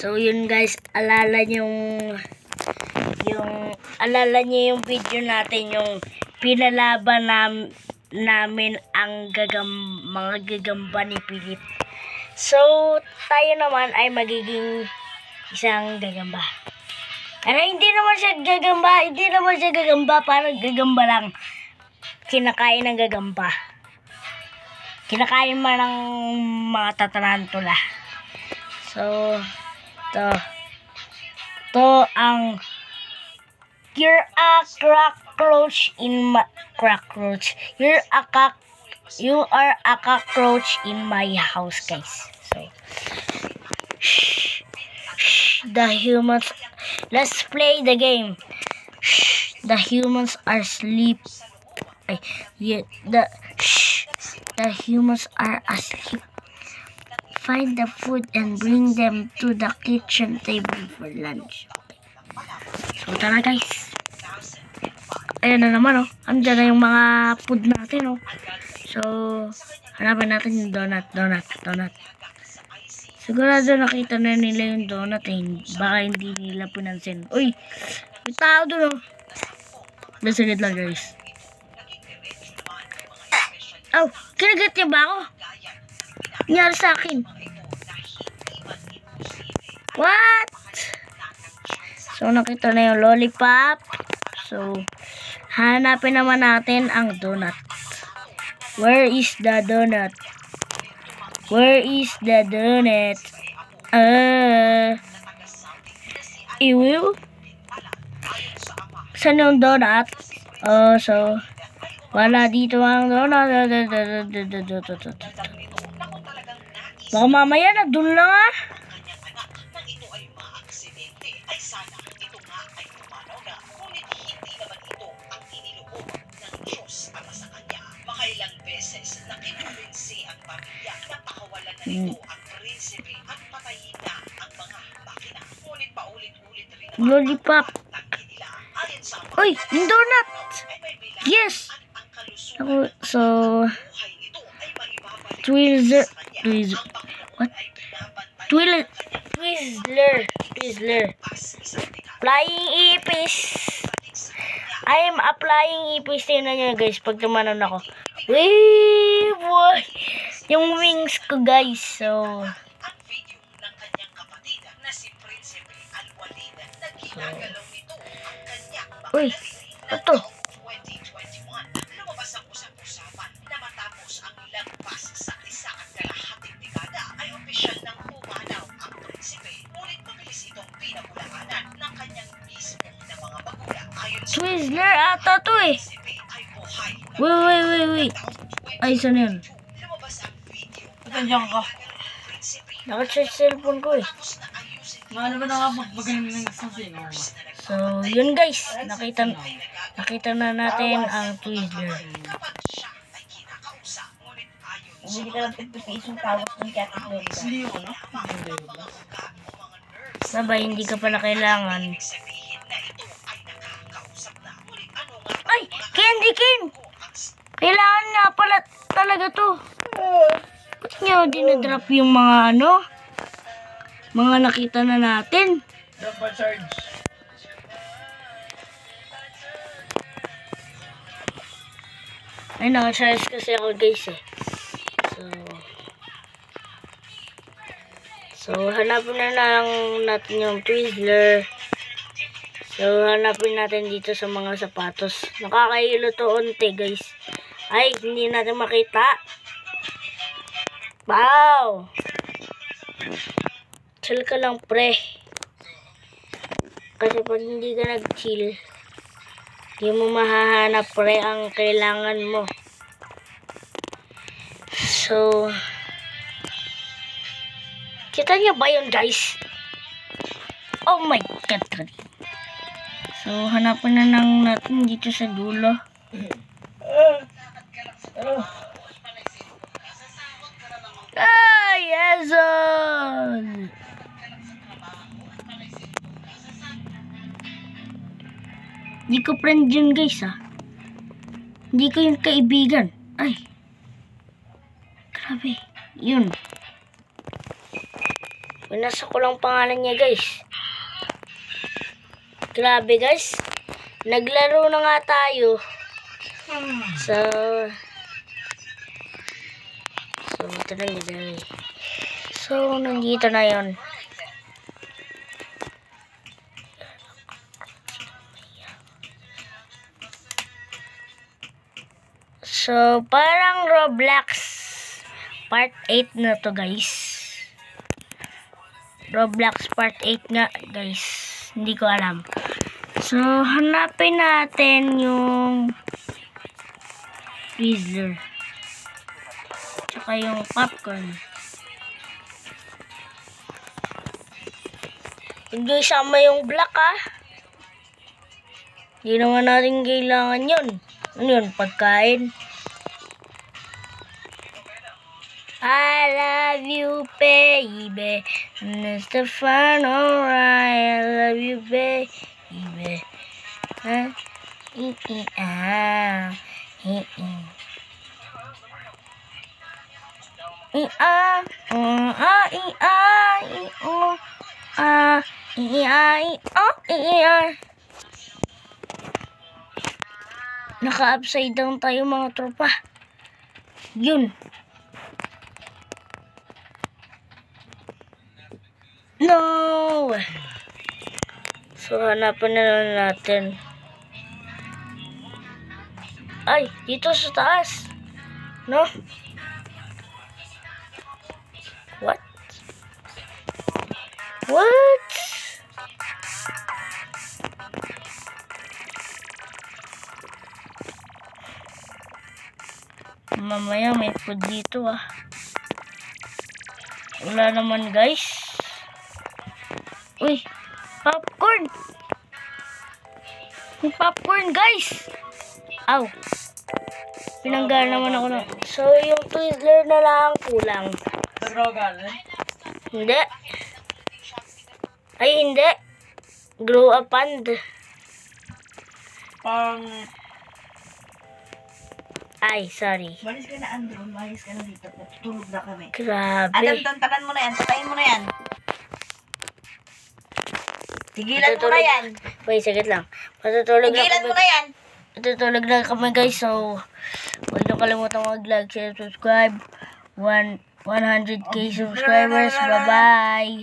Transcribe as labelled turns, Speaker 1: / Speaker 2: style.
Speaker 1: So yun guys, alala niyo yung video natin, yung pinalaban namin ang mga gagamba ni Philip. So tayo naman ay magiging isang gagamba. Pero hindi naman siya gagamba, parang gagamba lang. Kinakain ng gagamba. Kinakain man ng mga tatarantula. So, to ang you're a cockroach in my you are a cockroach in my house, guys. So, the humans, let's play the game. The humans are asleep. The humans are asleep. Find the food and bring them to the kitchen table for lunch. So tara guys. Ayan na naman, oh. Andiyan na yung mga food natin, oh. So hanapin natin yung donut. Sigurado nakita na nila yung donut, eh. Baka hindi nila pinansin. Uy, may tao dun, oh. Nasagad lang guys. Oh, kinagat niya ba ako? Nangyari sa akin. What? So nakita na yung lollipop. So hanapin naman natin ang donut. Where is the donut? Where is the donut? Iwiw? Saan yung donut? Oh, so wala dito ang donut. Baka mamaya na dun lang, ah.
Speaker 2: Makailang beses na kinumbinsi ang pamilya na pakawalan na nito ang prinsipe at patayin na ang mga makina. Ngunit paulit-ulit rin naman
Speaker 1: Lollipop. Uy, yung donut. Yes. So Twizzler. What? Twizzler. Flying ipis. I am applying ipis. Tingnan nyo guys, pag tumanon ako. Wee, boy. Yung wings ko guys. So uy, ito.
Speaker 2: Lumabas ang usap-usapan na matapos ang lagpas sa 1.5 dekada ay opisyal ng pumanaw ang prinsipe. Ngunit mabilis itong pinabulaanan ng kanyang mismo na mga magulang. Ayon sa
Speaker 1: Twizzler ata to, eh. Wait. Ay, saan yun?
Speaker 2: lumabas ang video
Speaker 3: Nandiyan ka.
Speaker 1: Naka-charge cellphone ko, eh.
Speaker 3: Ano ba nakapagpagaling ng sasino?
Speaker 1: So, yun guys. Nakita na natin ang Twizzler.
Speaker 3: Hindi ka lang pagpipisong tawag ng category. Hindi yun, no?
Speaker 1: Sabay, hindi ka pala kailangan. Ay! Candy cane! Kailangan nga pala talaga to. Ba't nyo dinadrop yung mga mga nakita na natin?
Speaker 3: Double charge.
Speaker 1: Ay, naka-charge kasi ako guys, eh. So hanapin na lang natin yung Twizzler. So hanapin natin dito sa mga sapatos. Nakakahilo to onte guys. Ay, hindi natin makita. Wow! Chill ka lang, pre. Kasi pag hindi ka nag-chill, di mo mahahanap, pre, ang kailangan mo. So kita niyo ba yun guys? Oh my god. So hanapin na lang natin dito sa dulo. Yes! Hindi ko friend yun guys, ah. Hindi ko yung kaibigan. Ay. Grabe. Yun. Pinasa ko lang pangalan niya, guys. Grabe, guys. Naglaro na nga tayo. So, ito na nilagay. So, nandito na yon. So, parang Roblox part 8 na to, guys. Roblox part 8 nga, guys. Hindi ko alam. So, hanapin natin yung Twizzler. Tsaka yung popcorn. Hindi sama yung black, ah. Hindi naman natin kailangan yun. Ano yun? Pagkain. I love you, baby. And it's the fun, alright. I love you, baby. Huh? Naka-upside down tayo, mga tropa. Yun. No! So, hanapan na lang natin. Ay, dito sa taas. No? What? What? Mamaya may food dito, ah. Wala naman, guys. Uy, popcorn! May popcorn, guys! Aw! Pinanggal naman ako na. So, yung Twizzler na lang kulang. Hindi. Ay, hindi. Grow a pand. Ay, sorry.
Speaker 3: Malis ka na, Andrew. Malis ka na dito. Natutulog na kami.
Speaker 1: Grabe.
Speaker 3: Adam, tantanan mo na yan. Patayin mo na yan. Tigilan mo na yan.
Speaker 1: Wait, saglit lang. Matutulog na
Speaker 3: Tigilan
Speaker 1: kami.
Speaker 3: mo na yan.
Speaker 1: Matutulog na kami, guys. So, huwag niyo kalimutan mag-like, share, subscribe. 100k subscribers. Bye-bye.